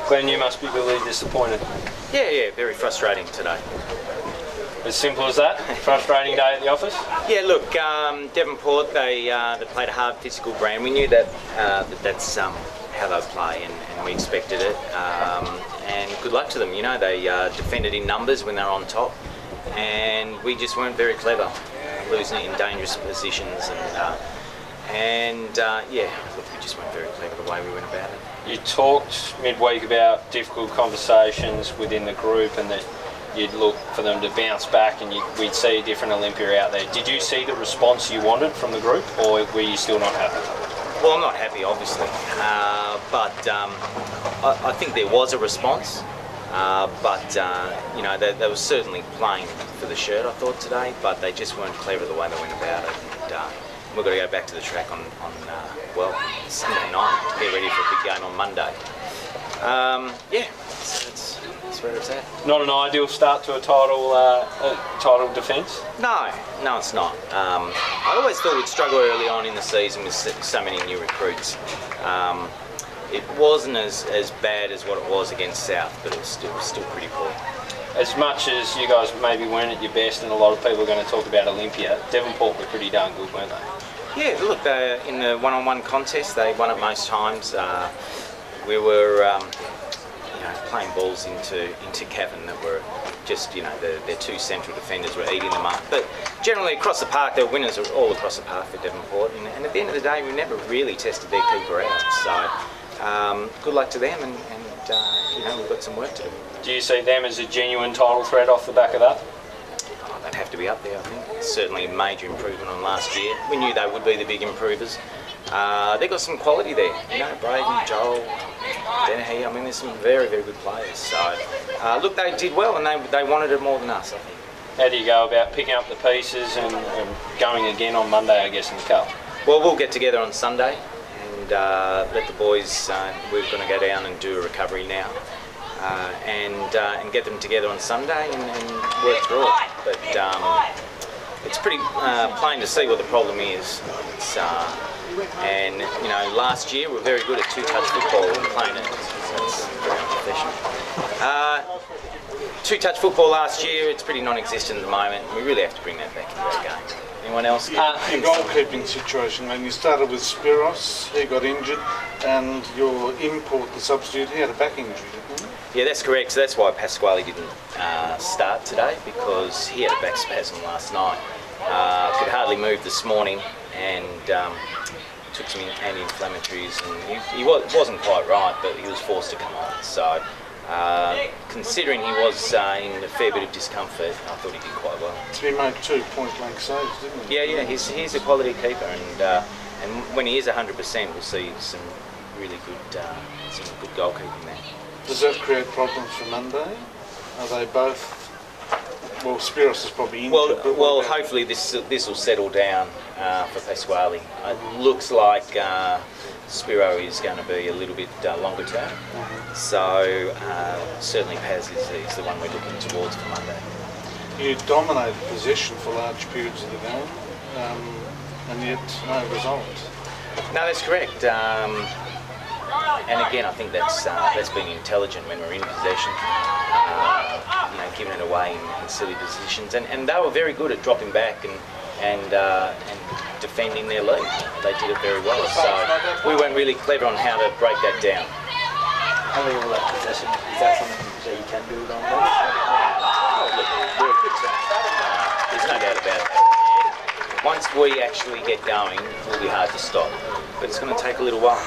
Glen, you must be really disappointed. Yeah, very frustrating today. As simple as that? Frustrating day at the office? Yeah, look, Devonport, they played a hard physical brand. We knew that, that's how they play, and we expected it. And good luck to them. You know, they defended in numbers when they were on top, and we just weren't very clever, losing it in dangerous positions. Yeah, look, we just weren't very clever the way we went about it. You talked midweek about difficult conversations within the group and that you'd look for them to bounce back and we'd see a different Olympia out there. Did you see the response you wanted from the group, or were you still not happy? Well, I'm not happy, obviously, but I think there was a response. You know, they were certainly playing for the shirt, I thought, today, but they just weren't clever the way they went about it. And we've got to go back to the track on Sunday night to get ready for a big game on Monday. Yeah, so that's where it's at. Not an ideal start to a title defence? No, it's not. I always thought we'd struggle early on in the season with so many new recruits. It wasn't as bad as what it was against South, but it was still pretty poor. As much as you guys maybe weren't at your best, and a lot of people are going to talk about Olympia, Devonport were pretty darn good, weren't they? Yeah, look, in the one-on-one contest, they won it most times. We were playing balls into Cavan that were just, their two central defenders were eating them up. But generally across the park, their winners are all across the park for Devonport. And at the end of the day, we never really tested their keeper out. So good luck to them, and we've got some work to do. Do you see them as a genuine title threat off the back of that? They'd have to be up there, I think. It's certainly a major improvement on last year. We knew they would be the big improvers. They've got some quality there. Braden, Joel, Dennehy. I mean, there's some very, very good players. So, look, they did well, and they wanted it more than us, I think. How do you go about picking up the pieces and going again on Monday, I guess, in the Cup? Well, we'll get together on Sunday and let the boys, we're going to go down and do a recovery now. And get them together on Sunday and work through it. But it's pretty plain to see what the problem is. Last year we were very good at two-touch football and playing it. That's very unprofessional. Two-touch football last year, it's pretty non-existent at the moment. We really have to bring that back into our game. Anyone else? Your goalkeeping situation, when you started with Spiros, he got injured, and your import, the substitute, he had a back injury, didn't he? Yeah, that's correct. So that's why Pasquale didn't start today, because he had a back spasm last night. Could hardly move this morning, and took some anti-inflammatories, and he wasn't quite right, but he was forced to come on. So, considering he was in a fair bit of discomfort, I thought he did quite well. So he made 2 point-blank saves, didn't he? Yeah, he's a quality keeper, and when he is 100%, we'll see some really good, goalkeeping there. Does that create problems for Monday? Are they both? Well, Spiros is probably injured. Well, hopefully this will settle down for Pasquale. It looks like Spiro is going to be a little bit longer term. So certainly Paz is the one we're looking towards for Monday. You dominated possession for large periods of the game, and yet no result. No, that's correct. And again, I think that's been intelligent when we're in possession, giving it away in silly positions, and they were very good at dropping back and defending their lead. They did it very well. So we weren't really clever on how to break that down. Having all that possession, is that something that you can do on that? Look, we're a good team. There's no doubt about that. Once we actually get going, it will be hard to stop, but it's going to take a little while.